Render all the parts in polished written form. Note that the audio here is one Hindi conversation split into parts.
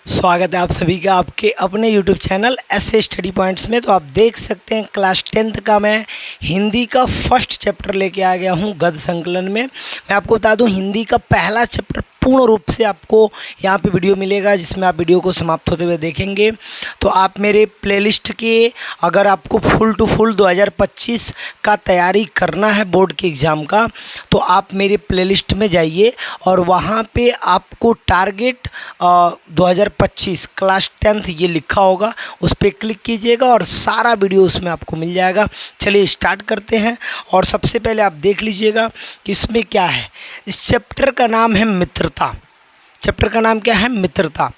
स्वागत है आप सभी का आपके अपने YouTube चैनल ऐसे स्टडी पॉइंट्स में। तो आप देख सकते हैं क्लास 10th का मैं हिंदी का फर्स्ट चैप्टर लेके आ गया हूं गद्य संकलन में। मैं आपको बता दूं हिंदी का पहला चैप्टर पूर्ण रूप से आपको यहाँ पे वीडियो मिलेगा, जिसमें आप वीडियो को समाप्त होते हुए देखेंगे। तो आप मेरे प्लेलिस्ट के अगर आपको फुल टू फुल 2025 का तैयारी करना है बोर्ड के एग्ज़ाम का, तो आप मेरे प्लेलिस्ट में जाइए और वहाँ पे आपको टारगेट 2025 क्लास 10th ये लिखा होगा, उस पर क्लिक कीजिएगा और सारा वीडियो उसमें आपको मिल जाएगा। चलिए स्टार्ट करते हैं। और सबसे पहले आप देख लीजिएगा कि इसमें क्या है। इस चैप्टर का नाम है मित्रता। चैप्टर का नाम क्या है? मित्रता।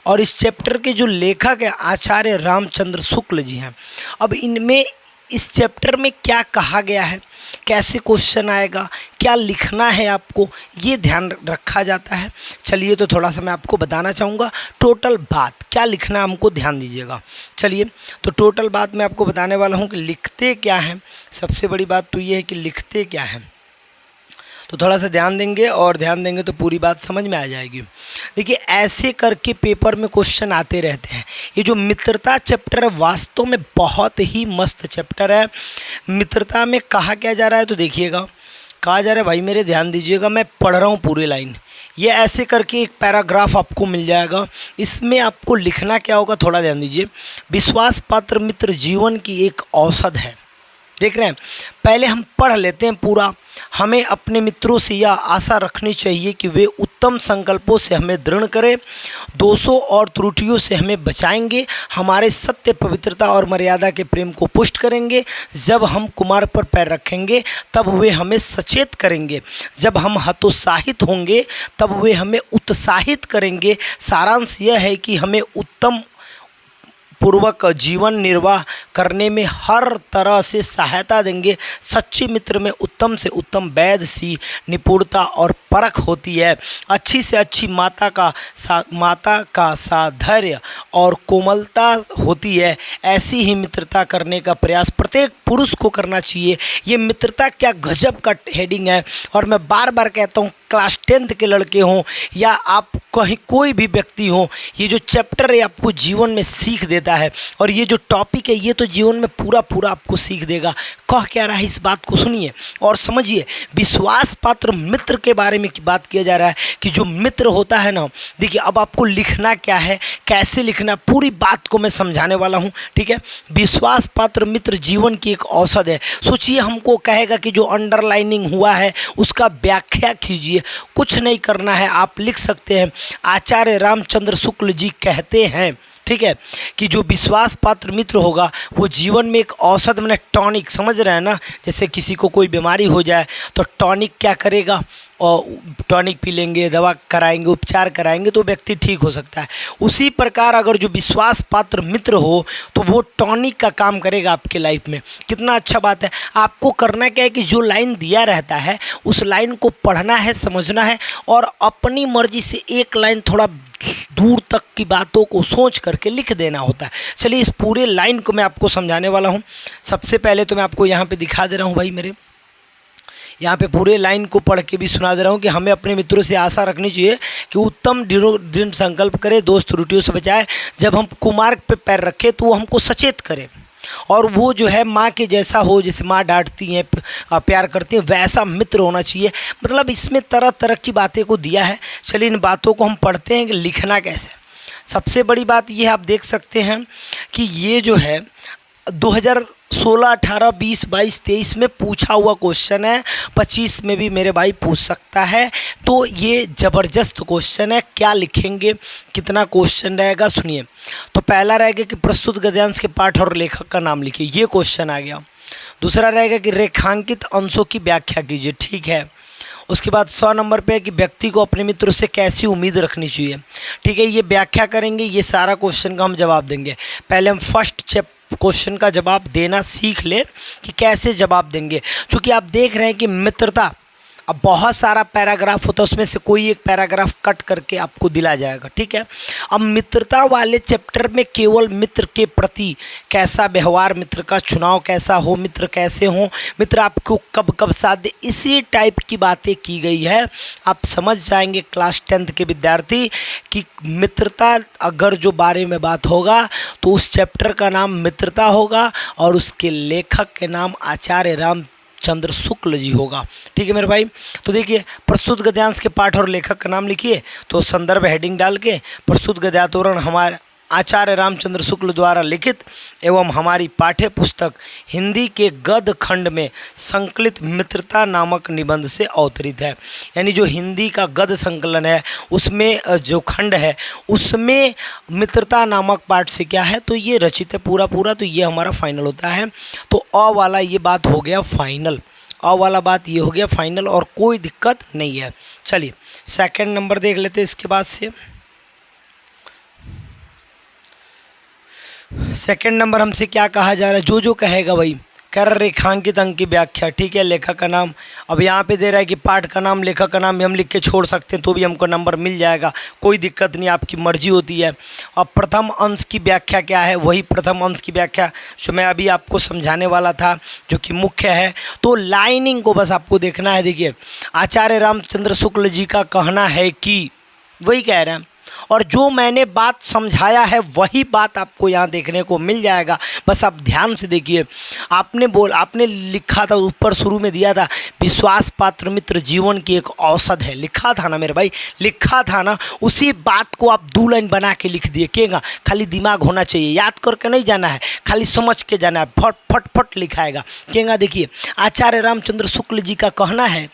और इस चैप्टर के जो लेखक है आचार्य रामचंद्र शुक्ल जी हैं। अब इनमें इस चैप्टर में क्या कहा गया है, कैसे क्वेश्चन आएगा, क्या लिखना है आपको, ये ध्यान रखा जाता है। चलिए तो थोड़ा सा मैं आपको बताना चाहूँगा टोटल बात क्या लिखना है, हमको ध्यान दीजिएगा। चलिए तो टोटल बात मैं आपको बताने वाला हूँ कि लिखते क्या हैं। सबसे बड़ी बात तो ये है कि लिखते क्या हैं, तो थोड़ा सा ध्यान देंगे और ध्यान देंगे तो पूरी बात समझ में आ जाएगी। देखिए ऐसे करके पेपर में क्वेश्चन आते रहते हैं। ये जो मित्रता चैप्टर है वास्तव में बहुत ही मस्त चैप्टर है। मित्रता में कहा क्या जा रहा है तो देखिएगा, कहा जा रहा है, भाई मेरे ध्यान दीजिएगा, मैं पढ़ रहा हूँ पूरी लाइन। ये ऐसे करके एक पैराग्राफ आपको मिल जाएगा। इसमें आपको लिखना क्या होगा, थोड़ा ध्यान दीजिए। विश्वास पात्र मित्र जीवन की एक औषध है। देख रहे हैं, पहले हम पढ़ लेते हैं पूरा। हमें अपने मित्रों से यह आशा रखनी चाहिए कि वे उत्तम संकल्पों से हमें दृढ़ करें, दोषों और त्रुटियों से हमें बचाएंगे, हमारे सत्य, पवित्रता और मर्यादा के प्रेम को पुष्ट करेंगे। जब हम कुमार पर पैर रखेंगे तब वे हमें सचेत करेंगे, जब हम हतोत्साहित होंगे तब वे हमें उत्साहित करेंगे। सारांश यह है कि हमें उत्तम पूर्वक जीवन निर्वाह करने में हर तरह से सहायता देंगे। सच्चे मित्र में उत्तम से उत्तम वैध सी निपुणता और परख होती है। अच्छी से अच्छी माता का साधैर्य और कोमलता होती है। ऐसी ही मित्रता करने का प्रयास प्रत्येक पुरुष को करना चाहिए। ये मित्रता क्या गजब का हेडिंग है। और मैं बार बार कहता हूँ, क्लास 10th के लड़के हों या आप कहीं कोई भी व्यक्ति हो, ये जो चैप्टर है आपको जीवन में सीख देता है। और ये जो टॉपिक है ये तो जीवन में पूरा आपको सीख देगा। कह क्या रहा है इस बात को सुनिए और समझिए। विश्वास पात्र मित्र के बारे में बात किया जा रहा है कि जो मित्र होता है ना, देखिए अब आपको लिखना क्या है, कैसे लिखना, पूरी बात को मैं समझाने वाला हूँ, ठीक है। विश्वास पात्र मित्र जीवन की एक औषध है। सोचिए हमको कहेगा कि जो अंडरलाइनिंग हुआ है उसका व्याख्या कीजिए। कुछ नहीं करना है, आप लिख सकते हैं। आचार्य रामचंद्र शुक्ल जी कहते हैं, ठीक है, कि जो विश्वास पात्र मित्र होगा वो जीवन में एक औषध, मैंने टॉनिक, समझ रहे हैं ना। जैसे किसी को कोई बीमारी हो जाए तो टॉनिक क्या करेगा, और टॉनिक पी लेंगे, दवा कराएंगे, उपचार कराएंगे तो व्यक्ति ठीक हो सकता है। उसी प्रकार अगर जो विश्वास पात्र मित्र हो तो वो टॉनिक का काम करेगा आपके लाइफ में। कितना अच्छा बात है। आपको करना क्या है कि जो लाइन दिया रहता है उस लाइन को पढ़ना है, समझना है और अपनी मर्जी से एक लाइन थोड़ा दूर तक की बातों को सोच करके लिख देना होता है। चलिए इस पूरे लाइन को मैं आपको समझाने वाला हूँ। सबसे पहले तो मैं आपको यहाँ पे दिखा दे रहा हूँ, भाई मेरे यहाँ पे पूरे लाइन को पढ़ के भी सुना दे रहा हूँ कि हमें अपने मित्रों से आशा रखनी चाहिए कि उत्तम दृढ़ संकल्प करे, दोस्त त्रुटियों से बचाए, जब हम कुमार्ग पे पैर रखें तो वो हमको सचेत करे और वो जो है माँ के जैसा हो, जैसे माँ डांटती हैं, प्यार करती हैं, वैसा मित्र होना चाहिए। मतलब इसमें तरह तरह की बातें को दिया है। चलिए इन बातों को हम पढ़ते हैं कि लिखना कैसे। सबसे बड़ी बात ये आप देख सकते हैं कि ये जो है 2016, 18, 20, 22, 23 में पूछा हुआ क्वेश्चन है। 25 में भी मेरे भाई पूछ सकता है। तो ये ज़बरदस्त क्वेश्चन है। क्या लिखेंगे, कितना क्वेश्चन रहेगा, सुनिए। तो पहला रहेगा कि प्रस्तुत गद्यांश के पाठ और लेखक का नाम लिखिए, ये क्वेश्चन आ गया। दूसरा रहेगा कि रेखांकित अंशों की व्याख्या कीजिए, ठीक है। उसके बाद 100 नंबर पे है कि व्यक्ति को अपने मित्रों से कैसी उम्मीद रखनी चाहिए, ठीक है। ये व्याख्या करेंगे, ये सारा क्वेश्चन का हम जवाब देंगे। पहले हम फर्स्ट क्वेश्चन का जवाब देना सीख लें कि कैसे जवाब देंगे, क्योंकि आप देख रहे हैं कि मित्रता अब बहुत सारा पैराग्राफ होता है, उसमें से कोई एक पैराग्राफ कट करके आपको दिला जाएगा, ठीक है। अब मित्रता वाले चैप्टर में केवल मित्र के प्रति कैसा व्यवहार, मित्र का चुनाव कैसा हो, मित्र कैसे हो, मित्र आपको कब कब साथ दे, इसी टाइप की बातें की गई है। आप समझ जाएंगे क्लास 10th के विद्यार्थी कि मित्रता अगर जो बारे में बात होगा तो उस चैप्टर का नाम मित्रता होगा और उसके लेखक के नाम आचार्य रामचंद्र शुक्ल जी होगा, ठीक है मेरे भाई। तो देखिए, प्रस्तुत गद्यांश के पाठ और लेखक का नाम लिखिए, तो संदर्भ हेडिंग डाल के प्रस्तुत गद्यातोरण हमारे आचार्य रामचंद्र शुक्ल द्वारा लिखित एवं हमारी पाठ्य पुस्तक हिंदी के गद्य खंड में संकलित मित्रता नामक निबंध से अवतरित है। यानी जो हिंदी का गद्य संकलन है उसमें जो खंड है उसमें मित्रता नामक पाठ से क्या है, तो ये रचित है पूरा पूरा। तो ये हमारा फाइनल होता है। तो अ वाला ये बात हो गया फाइनल, अ वाला बात ये हो गया फाइनल और कोई दिक्कत नहीं है। चलिए सेकंड नंबर देख लेते हैं इसके बाद से। सेकंड नंबर हमसे क्या कहा जा रहा है, जो कहेगा वही कर रेखांकित अंक की व्याख्या, ठीक है। लेखक का नाम, अब यहाँ पे दे रहा है कि पाठ का नाम, लेखक का नाम भी हम लिख के छोड़ सकते हैं तो भी हमको नंबर मिल जाएगा, कोई दिक्कत नहीं, आपकी मर्जी होती है। अब प्रथम अंश की व्याख्या क्या है, वही प्रथम अंश की व्याख्या जो मैं अभी आपको समझाने वाला था, जो कि मुख्य है। तो लाइनिंग को बस आपको देखना है। देखिए, आचार्य रामचंद्र शुक्ल जी का कहना है कि, वही कह रहे हैं, और जो मैंने बात समझाया है वही बात आपको यहाँ देखने को मिल जाएगा। बस आप ध्यान से देखिए, आपने लिखा था ऊपर शुरू में दिया था, विश्वास पात्र मित्र जीवन की एक औषध है, लिखा था ना मेरे भाई, लिखा था ना। उसी बात को आप 2 लाइन बना के लिख दिए। केगा खाली दिमाग होना चाहिए, याद करके नहीं जाना है, खाली समझ के जाना है, फट फट फट लिखाएगा। केगा देखिए, आचार्य रामचंद्र शुक्ल जी का कहना है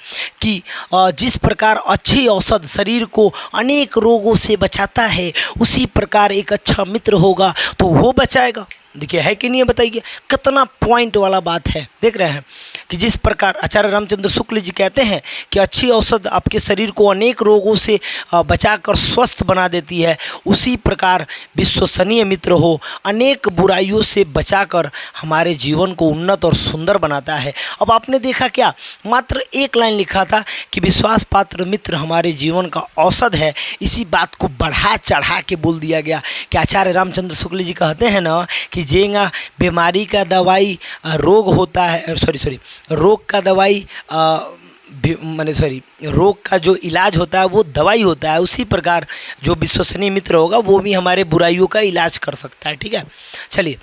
कि जिस प्रकार अच्छी औषध शरीर को अनेक रोगों से बचाता है, उसी प्रकार एक अच्छा मित्र होगा तो वो बचाएगा। देखिए है कि नहीं है, बताइए कितना पॉइंट वाला बात है। देख रहे हैं कि जिस प्रकार आचार्य रामचंद्र शुक्ल जी कहते हैं कि अच्छी औषध आपके शरीर को अनेक रोगों से बचाकर स्वस्थ बना देती है, उसी प्रकार विश्वसनीय मित्र हो अनेक बुराइयों से बचाकर हमारे जीवन को उन्नत और सुंदर बनाता है। अब आपने देखा क्या, मात्र 1 लाइन लिखा था कि विश्वास पात्र मित्र हमारे जीवन का औषध है, इसी बात को बढ़ा चढ़ा के बोल दिया गया कि आचार्य रामचंद्र शुक्ल जी कहते हैं ना कि जेंगा बीमारी का दवाई रोग होता है, रोग का दवाई रोग का जो इलाज होता है वो दवाई होता है, उसी प्रकार जो विश्वसनीय मित्र होगा वो भी हमारे बुराइयों का इलाज कर सकता है, ठीक है। चलिए,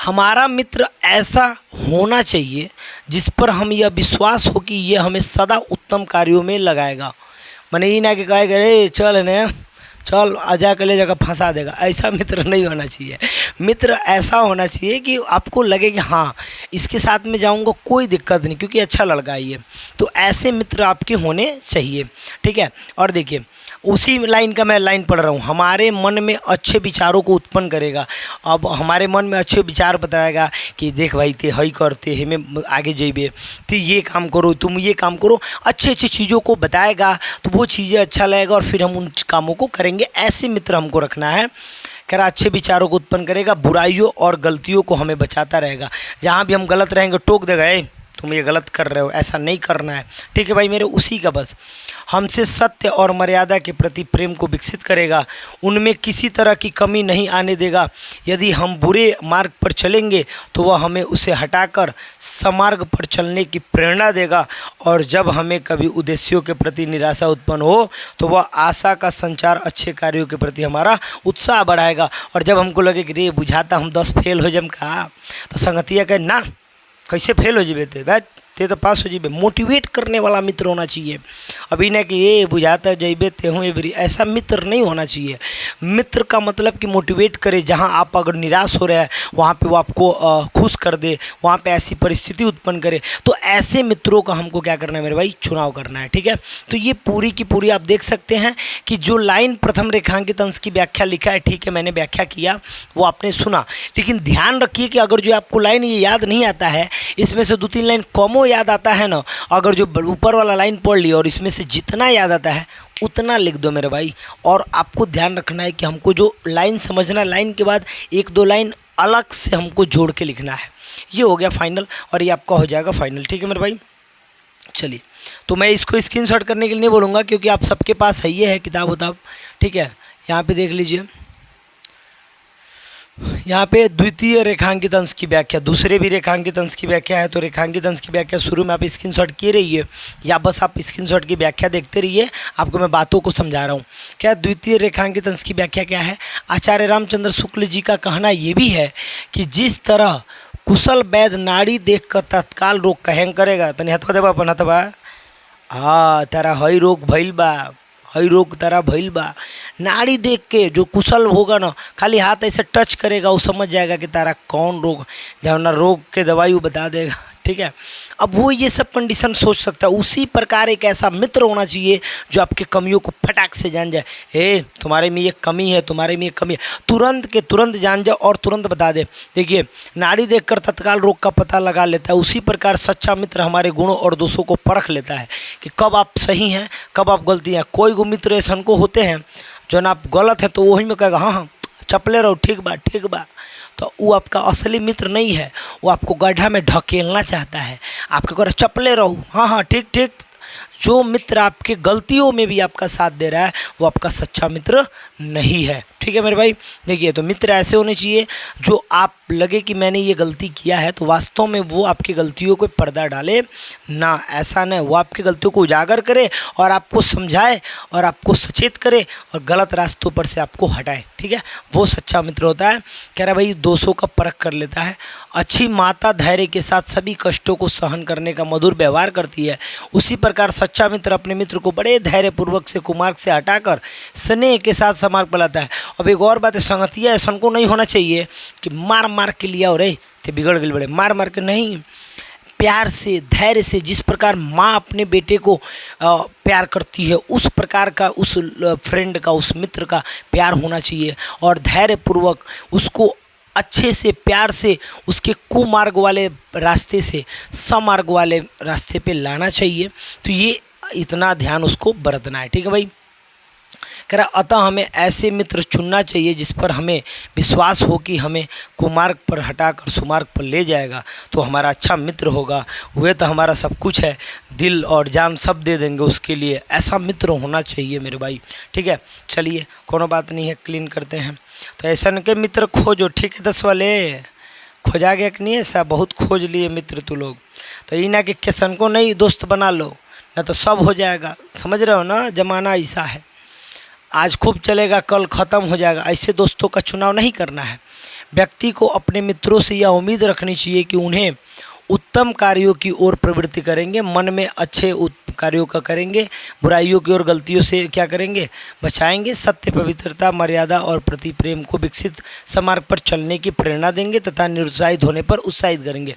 हमारा मित्र ऐसा होना चाहिए जिस पर हम यह विश्वास हो कि यह हमें सदा उत्तम कार्यों में लगाएगा। मैंने ये ना कि कहेगा रे चल ने चल आजा के ले जाकर फंसा देगा, ऐसा मित्र नहीं होना चाहिए। मित्र ऐसा होना चाहिए कि आपको लगे कि हाँ इसके साथ में जाऊंगा कोई दिक्कत नहीं, क्योंकि अच्छा लड़का है ये, तो ऐसे मित्र आपके होने चाहिए, ठीक है। और देखिए उसी लाइन का मैं लाइन पढ़ रहा हूँ, हमारे मन में अच्छे विचारों को उत्पन्न करेगा। अब हमारे मन में अच्छे विचार बताएगा कि देख भाई ते हई करते हमें आगे जेबे, तो ये काम करो, तुम ये काम करो, अच्छी अच्छी चीज़ों को बताएगा तो वो चीज़ें अच्छा लगेगा और फिर हम उन कामों को करेंगे। ऐसे मित्र हमको रखना है। कह रहा अच्छे विचारों को उत्पन्न करेगा, बुराइयों और गलतियों को हमें बचाता रहेगा। जहाँ भी हम गलत रहेंगे टोक देगा, तुम ये गलत कर रहे हो, ऐसा नहीं करना है, ठीक है भाई मेरे। उसी का बस हमसे सत्य और मर्यादा के प्रति प्रेम को विकसित करेगा, उनमें किसी तरह की कमी नहीं आने देगा। यदि हम बुरे मार्ग पर चलेंगे तो वह हमें उसे हटाकर समार्ग पर चलने की प्रेरणा देगा, और जब हमें कभी उद्देश्यों के प्रति निराशा उत्पन्न हो तो वह आशा का संचार अच्छे कार्यों के प्रति हमारा उत्साह बढ़ाएगा। और जब हमको लगे कि रे बुझाता हम 10 फेल हो जम का, तो संगतिया कहे ना कैसे फेल हो जीबे ते बैठ ते तो पास हो जीबे। मोटिवेट करने वाला मित्र होना चाहिए। अभी ना कि ये बुझाता जइबे ते हूँ एवरी, ऐसा मित्र नहीं होना चाहिए। मित्र का मतलब कि मोटिवेट करे, जहाँ आप अगर निराश हो रहे हैं वहाँ पे वो आपको खुश कर दे, वहाँ पे ऐसी परिस्थिति उत्पन्न करे। तो ऐसे मित्रों का हमको क्या करना है मेरे भाई, चुनाव करना है, ठीक है। तो ये पूरी की पूरी आप देख सकते हैं कि जो लाइन प्रथम रेखांकित अंश की व्याख्या लिखा है, ठीक है मैंने व्याख्या किया, वो आपने सुना, लेकिन ध्यान रखिए कि अगर जो आपको लाइन ये याद नहीं आता है, इसमें से 2-3 लाइन कमो याद आता है ना, अगर जो ऊपर वाला लाइन पढ़ लिया और इसमें से जितना याद आता है उतना लिख दो मेरे भाई। और आपको ध्यान रखना है कि हमको जो लाइन समझना, लाइन के बाद 1-2 लाइन अलग से हमको जोड़ के लिखना है। ये हो गया फाइनल और ये आपका हो जाएगा फाइनल, ठीक है मेरे भाई। चलिए तो मैं इसको स्क्रीनशॉट करने के लिए नहीं बोलूँगा, क्योंकि आप सबके पास है ये है किताब उताब, ठीक है। यहाँ पे देख लीजिए, यहाँ पे द्वितीय रेखांकित अंश की व्याख्या, दूसरे भी रेखांकित अंश की व्याख्या है। तो रेखांकित अंश की व्याख्या शुरू में आप स्क्रीनशॉट किए रहिए, या बस आप स्क्रीनशॉट की व्याख्या देखते रहिए, आपको मैं बातों को समझा रहा हूँ। क्या द्वितीय रेखांकित अंश की व्याख्या क्या है? आचार्य रामचंद्र शुक्ल जी का कहना ये भी है कि जिस तरह कुशल वैद्य नाड़ी देख कर तत्काल रोग कहन करेगा, तनि हथवा देबा अपन हथवा, हाँ तारा हई रोग भइल बा, हई रोग तारा भइल बा, नाड़ी देख के जो कुशल होगा ना, खाली हाथ ऐसे टच करेगा, वो समझ जाएगा कि तारा कौन रोग, जब ना रोग के दवाई वो बता देगा, ठीक है। अब वो ये सब कंडीशन सोच सकता है। उसी प्रकार एक ऐसा मित्र होना चाहिए जो आपके कमियों को फटाक से जान जाए, ए तुम्हारे में ये कमी है, तुम्हारे में ये कमी है, तुरंत के तुरंत जान जाए और तुरंत बता दे। देखिए, नाड़ी देखकर तत्काल रोग का पता लगा लेता है, उसी प्रकार सच्चा मित्र हमारे गुणों और दोषों को परख लेता है कि कब आप सही हैं, कब आप गलती हैं। कोई गो मित्र ऐसा को होते हैं जो ना आप गलत है तो वही में कहेगा हाँ हाँ चपले रहो, ठीक बा ठीक बा, तो वो आपका असली मित्र नहीं है, वो आपको गड्ढा में ढकेलना चाहता है। आपके को चपले रहो, हाँ हाँ ठीक ठीक। जो मित्र आपके गलतियों में भी आपका साथ दे रहा है वो आपका सच्चा मित्र नहीं है, ठीक है मेरे भाई। देखिए, तो मित्र ऐसे होने चाहिए जो आप लगे कि मैंने ये गलती किया है तो वास्तव में वो आपकी गलतियों को पर्दा डाले ना, ऐसा नहीं, वो आपकी गलतियों को उजागर करे और आपको समझाए और आपको सचेत करे और गलत रास्तों पर से आपको हटाए, ठीक है। वो सच्चा मित्र होता है। कह रहा भाई दोषों का परख कर लेता है। अच्छी माता धैर्य के साथ सभी कष्टों को सहन करने का मधुर व्यवहार करती है, उसी प्रकार सच्चा मित्र अपने मित्र को बड़े धैर्यपूर्वक से कुमार्ग से हटाकर स्नेह के साथ समार्ग पर लाता है। अब एक और बात है, संगतिया ऐसा को नहीं होना चाहिए कि मार मार के लिया और ते बिगड़ गए बड़े, मार मार के नहीं, प्यार से धैर्य से, जिस प्रकार माँ अपने बेटे को प्यार करती है उस प्रकार का उस फ्रेंड का, उस मित्र का प्यार होना चाहिए और धैर्यपूर्वक उसको अच्छे से प्यार से उसके कुमार्ग वाले रास्ते से समार्ग वाले रास्ते पे लाना चाहिए। तो ये इतना ध्यान उसको बरतना है, ठीक है भाई। कह रहा अतः हमें ऐसे मित्र चुनना चाहिए जिस पर हमें विश्वास हो कि हमें कुमार्ग पर हटाकर सुमार्ग पर ले जाएगा, तो हमारा अच्छा मित्र होगा। वह तो हमारा सब कुछ है, दिल और जान सब दे देंगे उसके लिए, ऐसा मित्र होना चाहिए मेरे भाई, ठीक है। चलिए कोनो बात नहीं है, क्लीन करते हैं। तो ऐसा के मित्र खोजो, ठीक है। 10 वाले खोजा गया कि नहीं, ऐसा बहुत खोज लिए मित्र तू लोग। तो ये ना कि किसन को नहीं दोस्त बना लो, ना तो सब हो जाएगा, समझ रहे हो ना, ज़माना ऐसा है। आज खूब चलेगा, कल ख़त्म हो जाएगा। ऐसे दोस्तों का चुनाव नहीं करना है। व्यक्ति को अपने मित्रों से यह उम्मीद रखनी चाहिए कि उन्हें उत्तम कार्यों की ओर प्रवृत्ति करेंगे, मन में अच्छे कार्यों का करेंगे, बुराइयों की ओर गलतियों से क्या करेंगे, बचाएंगे, सत्य पवित्रता मर्यादा और प्रति प्रेम को विकसित समार्ग पर चलने की प्रेरणा देंगे तथा निरुत्साहित होने पर उत्साहित करेंगे।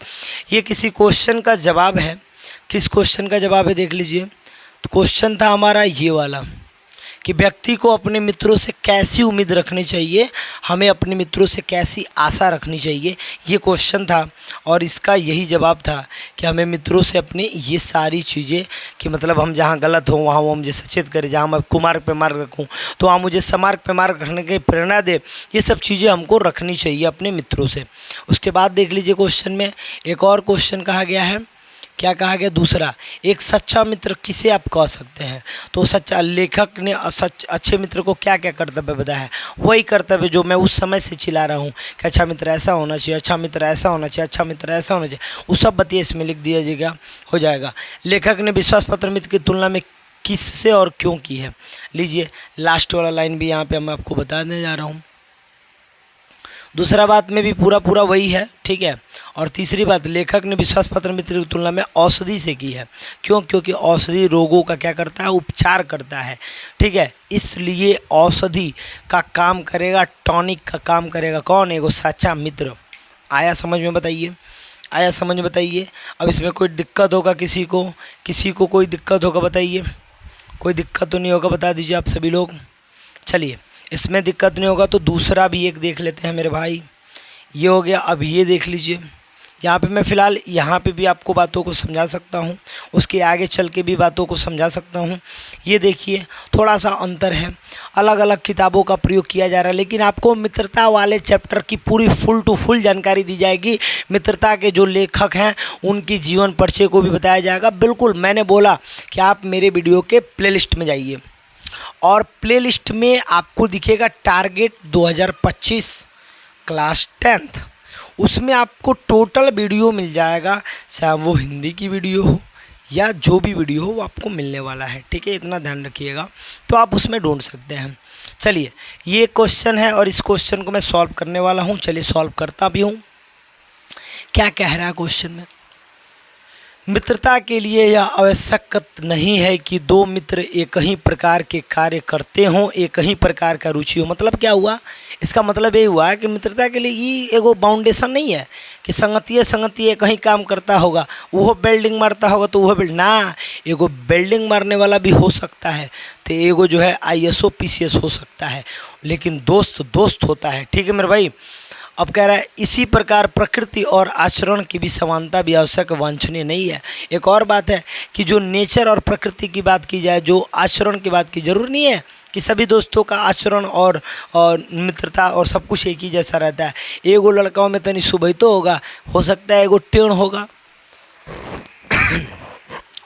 ये किसी क्वेश्चन का जवाब है। किस क्वेश्चन का जवाब है देख लीजिए। तो क्वेश्चन था हमारा ये वाला कि व्यक्ति को अपने मित्रों से कैसी उम्मीद रखनी चाहिए, हमें अपने मित्रों से कैसी आशा रखनी चाहिए, ये क्वेश्चन था। और इसका यही जवाब था कि हमें मित्रों से अपने ये सारी चीज़ें कि मतलब हम जहाँ गलत हों वहाँ वो मुझे सचेत करे, जहाँ मैं कुमार्ग पे मार्ग रखूँ तो वहाँ मुझे समार्ग पे मार्ग रखने की प्रेरणा दे, ये सब चीज़ें हमको रखनी चाहिए अपने मित्रों से। उसके बाद देख लीजिए क्वेश्चन में एक और क्वेश्चन कहा गया है। क्या कहा गया दूसरा, एक सच्चा मित्र किसे आप कह सकते हैं। तो सच्चा लेखक ने अच्छे मित्र को क्या क्या कर्तव्य बताया है, वही कर्तव्य जो मैं उस समय से चिल्ला रहा हूँ कि अच्छा मित्र ऐसा होना चाहिए, अच्छा मित्र ऐसा होना चाहिए, अच्छा मित्र ऐसा होना चाहिए, वो सब बतिए इसमें लिख दिया जाएगा, हो जाएगा। लेखक ने विश्वास पात्र मित्र की तुलना में किससे और क्यों की है। लीजिए लास्ट वाला लाइन भी यहाँ पे मैं आपको बताने जा रहा हूँ। दूसरा बात में भी पूरा वही है, ठीक है। और तीसरी बात, लेखक ने विश्वास पात्र मित्र की तुलना में औषधि से की है। क्यों? क्योंकि औषधि रोगों का क्या करता है, उपचार करता है, ठीक है। इसलिए औषधि का काम करेगा, टॉनिक का काम करेगा कौन, एगो सच्चा मित्र। आया समझ में बताइए, आया समझ में बताइए। अब इसमें कोई दिक्कत होगा किसी को कोई दिक्कत होगा बताइए, कोई दिक्कत तो नहीं होगा, बता दीजिए आप सभी लोग। चलिए इसमें दिक्कत नहीं होगा तो दूसरा भी एक देख लेते हैं मेरे भाई। ये हो गया। अब ये देख लीजिए, यहाँ पे मैं फ़िलहाल यहाँ पे भी आपको बातों को समझा सकता हूँ, उसके आगे चल के भी बातों को समझा सकता हूँ। ये देखिए थोड़ा सा अंतर है, अलग अलग किताबों का प्रयोग किया जा रहा है, लेकिन आपको मित्रता वाले चैप्टर की पूरी फुल टू फुल जानकारी दी जाएगी। मित्रता के जो लेखक हैं उनकी जीवन परिचय को भी बताया जाएगा। बिल्कुल मैंने बोला कि आप मेरे वीडियो के प्लेलिस्ट में जाइए और प्लेलिस्ट में आपको दिखेगा टारगेट 2025 क्लास 10th। उसमें आपको टोटल वीडियो मिल जाएगा, चाहे वो हिंदी की वीडियो हो या जो भी वीडियो हो वो आपको मिलने वाला है। ठीक है, इतना ध्यान रखिएगा, तो आप उसमें ढूंढ सकते हैं। चलिए ये क्वेश्चन है और इस क्वेश्चन को मैं सॉल्व करने वाला हूँ। चलिए सॉल्व करता भी हूँ। क्या कह रहा है क्वेश्चन में, मित्रता के लिए यह आवश्यक नहीं है कि दो मित्र एक ही प्रकार के कार्य करते हों, एक ही प्रकार का रुचि हो। मतलब क्या हुआ, इसका मतलब ये हुआ कि मित्रता के लिए ये एगो बाउंडेशन नहीं है कि संगतिये कहीं काम करता होगा, वो बिल्डिंग मारता होगा तो वह बिल्डिंग ना, एगो बिल्डिंग मारने वाला भी हो सकता है, तो एगो जो है ISO PCS हो सकता है, लेकिन दोस्त दोस्त होता है। ठीक है मेरे भाई। अब कह रहा है इसी प्रकार प्रकृति और आचरण की भी समानता भी आवश्यक वांछनीय नहीं है। एक और बात है कि जो नेचर और प्रकृति की बात की जाए, जो आचरण की बात की, जरूर नहीं है कि सभी दोस्तों का आचरण और मित्रता और सब कुछ एक ही जैसा रहता है। एगो लड़काओं में तनी सुबह तो होगा, हो सकता है एगो टेढ़ होगा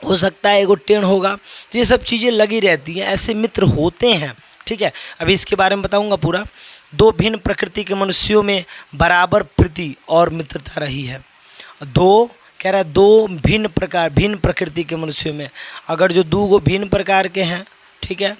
हो सकता है एगो टेढ़ होगा, तो ये सब चीज़ें लगी रहती हैं, ऐसे मित्र होते हैं। ठीक है, अभी इसके बारे में बताऊंगा पूरा। दो भिन्न प्रकृति के मनुष्यों में बराबर प्रीति और मित्रता रही है। दो कह रहा है दो भिन्न प्रकृति के मनुष्यों में, अगर जो दो भिन्न प्रकार के हैं, ठीक है,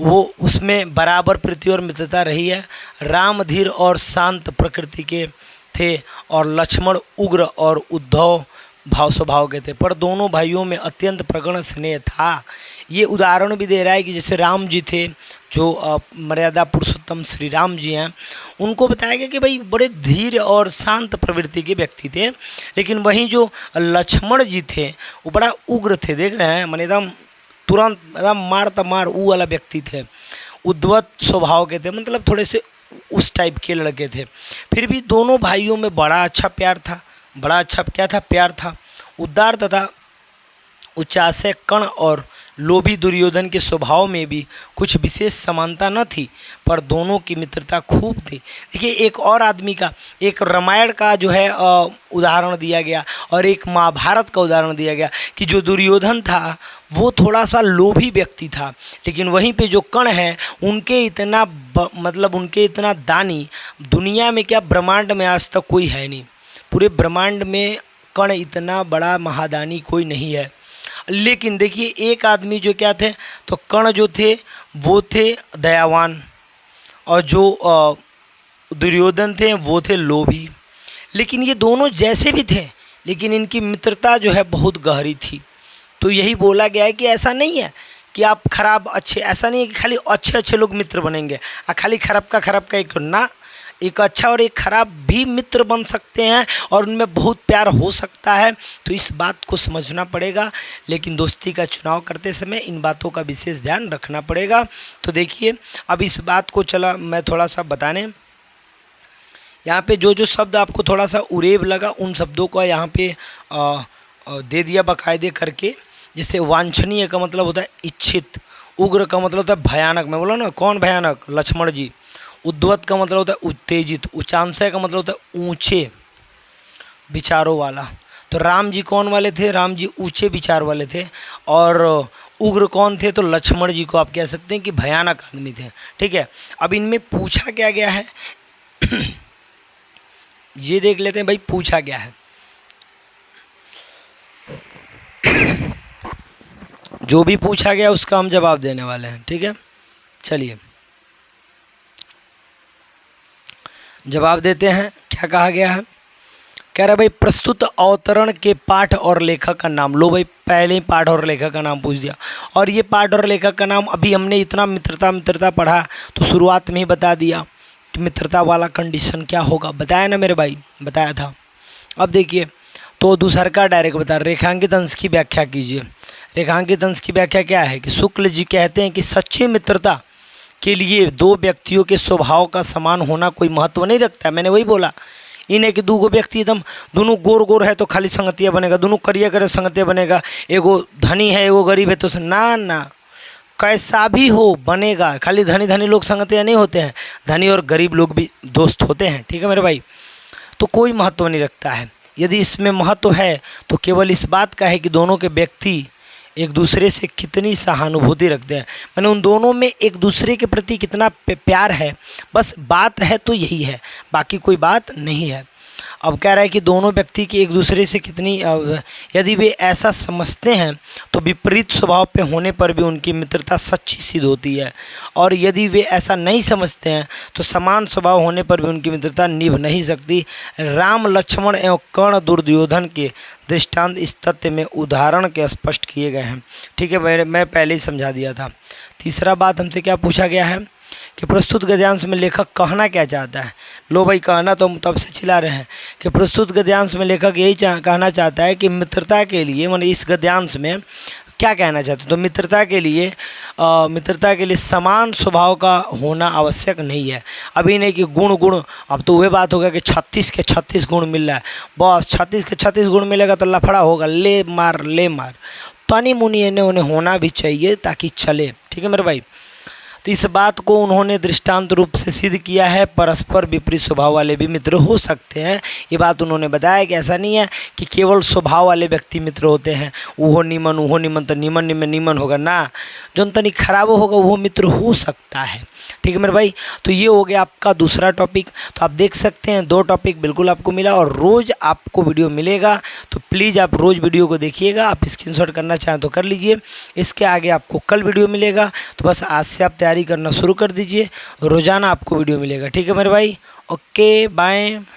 वो उसमें बराबर प्रीति और मित्रता रही है। राम धीर और शांत प्रकृति के थे और लक्ष्मण उग्र और उद्धव भाव स्वभाव के थे, पर दोनों भाइयों में अत्यंत प्रगाढ़ स्नेह था। ये उदाहरण भी दे रहा है कि जैसे राम जी थे, जो मर्यादा पुरुषोत्तम श्री राम जी हैं, उनको बताया गया कि भाई बड़े धीर और शांत प्रवृत्ति के व्यक्ति थे, लेकिन वहीं जो लक्ष्मण जी थे वो बड़ा उग्र थे। देख रहे हैं, मैंने एकदम तुरंत एकदम मार वो वाला व्यक्ति थे, उद्धवत स्वभाव के थे, मतलब थोड़े से उस टाइप के लड़के थे। फिर भी दोनों भाइयों में बड़ा अच्छा प्यार था। बड़ा अच्छा क्या था, प्यार था। उदार तथा उच्चाशय कर्ण और लोभी दुर्योधन के स्वभाव में भी कुछ विशेष समानता न थी, पर दोनों की मित्रता खूब थी। देखिए एक और आदमी का, एक रामायण का जो है उदाहरण दिया गया और एक महाभारत का उदाहरण दिया गया कि जो दुर्योधन था वो थोड़ा सा लोभी व्यक्ति था, लेकिन वहीं पे जो कर्ण है उनके इतना मतलब उनके इतना दानी दुनिया में क्या ब्रह्मांड में आज तक कोई है नहीं। पूरे ब्रह्मांड में कर्ण इतना बड़ा महादानी कोई नहीं है। लेकिन देखिए एक आदमी जो क्या थे, तो कर्ण जो थे वो थे दयावान और जो दुर्योधन थे वो थे लोभी। लेकिन ये दोनों जैसे भी थे, लेकिन इनकी मित्रता जो है बहुत गहरी थी। तो यही बोला गया है कि ऐसा नहीं है कि आप खराब अच्छे, ऐसा नहीं है कि खाली अच्छे अच्छे लोग मित्र बनेंगे और खाली खराब का एक ना, एक अच्छा और एक खराब भी मित्र बन सकते हैं और उनमें बहुत प्यार हो सकता है। तो इस बात को समझना पड़ेगा, लेकिन दोस्ती का चुनाव करते समय इन बातों का विशेष ध्यान रखना पड़ेगा। तो देखिए अब इस बात को चला मैं थोड़ा सा बताने, यहाँ पे जो जो शब्द आपको थोड़ा सा उरेब लगा उन शब्दों को यहाँ पे दे दिया बाकायदे करके। जैसे वांछनीय का मतलब होता है इच्छित, उग्र का मतलब होता है भयानक, मैं बोला ना कौन भयानक, लक्ष्मण जी। उद्धवत का मतलब होता है उत्तेजित, उच्चांशय का मतलब होता है ऊंचे विचारों वाला। तो राम जी कौन वाले थे, राम जी ऊंचे विचार वाले थे। और उग्र कौन थे, तो लक्ष्मण जी को आप कह सकते हैं कि भयानक आदमी थे। ठीक है, अब इनमें पूछा क्या गया है ये देख लेते हैं भाई, पूछा क्या है। जो भी पूछा गया उसका हम जवाब देने वाले हैं। ठीक है, चलिए जवाब देते हैं। क्या कहा गया है, कह रहा भाई प्रस्तुत अवतरण के पाठ और लेखक का नाम। लो भाई पहले ही पाठ और लेखक का नाम पूछ दिया, और ये पाठ और लेखक का नाम अभी हमने इतना मित्रता पढ़ा तो शुरुआत में ही बता दिया कि मित्रता वाला कंडीशन क्या होगा, बताया ना मेरे भाई, बताया था। अब देखिए तो दूसरा का डायरेक्ट बता, रेखांकित अंश की व्याख्या कीजिए। रेखांकित अंश की व्याख्या क्या है कि शुक्ल जी कहते हैं कि सच्ची मित्रता के लिए दो व्यक्तियों के स्वभाव का समान होना कोई महत्व नहीं रखता है। मैंने वही बोला, इन्हें कि दूगो व्यक्ति एकदम दोनों गोर गोर है तो खाली संगतिया बनेगा, दोनों करिया करे संगतिया बनेगा, एगो धनी है एगो गरीब है तो ना ना, कैसा भी हो बनेगा। खाली धनी धनी लोग संगतिया नहीं होते हैं, धनी और गरीब लोग भी दोस्त होते हैं। ठीक है मेरे भाई, तो कोई महत्व नहीं रखता है। यदि इसमें महत्व है तो केवल इस बात का है कि दोनों के व्यक्ति एक दूसरे से कितनी सहानुभूति रखते हैं, मैंने उन दोनों में एक दूसरे के प्रति कितना प्यार है, बस बात है तो यही है, बाकी कोई बात नहीं है। अब कह रहा है कि दोनों व्यक्ति की एक दूसरे से कितनी यदि वे ऐसा समझते हैं तो विपरीत स्वभाव पे होने पर भी उनकी मित्रता सच्ची सिद्ध होती है, और यदि वे ऐसा नहीं समझते हैं तो समान स्वभाव होने पर भी उनकी मित्रता निभ नहीं सकती। राम लक्ष्मण एवं कर्ण दुर्योधन के दृष्टांत इस तथ्य में उदाहरण के स्पष्ट किए गए हैं। ठीक है, मैं पहले ही समझा दिया था। तीसरा बात हमसे क्या पूछा गया है कि प्रस्तुत गद्यांश में लेखक कहना क्या चाहता है। लो भाई, कहना तो हम तब से चिल्ला रहे हैं कि प्रस्तुत गद्यांश में लेखक यही कहना चाहता है कि मित्रता के लिए, माने इस गद्यांश में क्या कहना चाहते हैं, तो मित्रता के लिए समान स्वभाव का होना आवश्यक नहीं है। अभी नहीं कि गुण, अब तो वह बात होगा कि 36 के 36 गुण मिल रहा है, बस 36 के 36 गुण मिलेगा तो लफड़ा होगा, ले मार। तनी मुनी इन्हें उन्हें होना भी चाहिए ताकि चले। ठीक है मेरे भाई, तो इस बात को उन्होंने दृष्टांत रूप से सिद्ध किया है। परस्पर विपरीत स्वभाव वाले भी मित्र हो सकते हैं, ये बात उन्होंने बताया कि ऐसा नहीं है कि केवल स्वभाव वाले व्यक्ति मित्र होते हैं, उहो निमन तो निमन होगा ना, जो तनी खराब होगा वो मित्र हो सकता है। ठीक है मेरे भाई, तो ये हो गया आपका दूसरा टॉपिक। तो आप देख सकते हैं 2 टॉपिक बिल्कुल आपको मिला, और रोज़ आपको वीडियो मिलेगा, तो प्लीज़ आप रोज़ वीडियो को देखिएगा। आप स्क्रीनशॉट करना चाहें तो कर लीजिए। इसके आगे आपको कल वीडियो मिलेगा, तो बस आज से आप तैयारी करना शुरू कर दीजिए, रोज़ाना आपको वीडियो मिलेगा। ठीक है मेरे भाई, ओके बाय।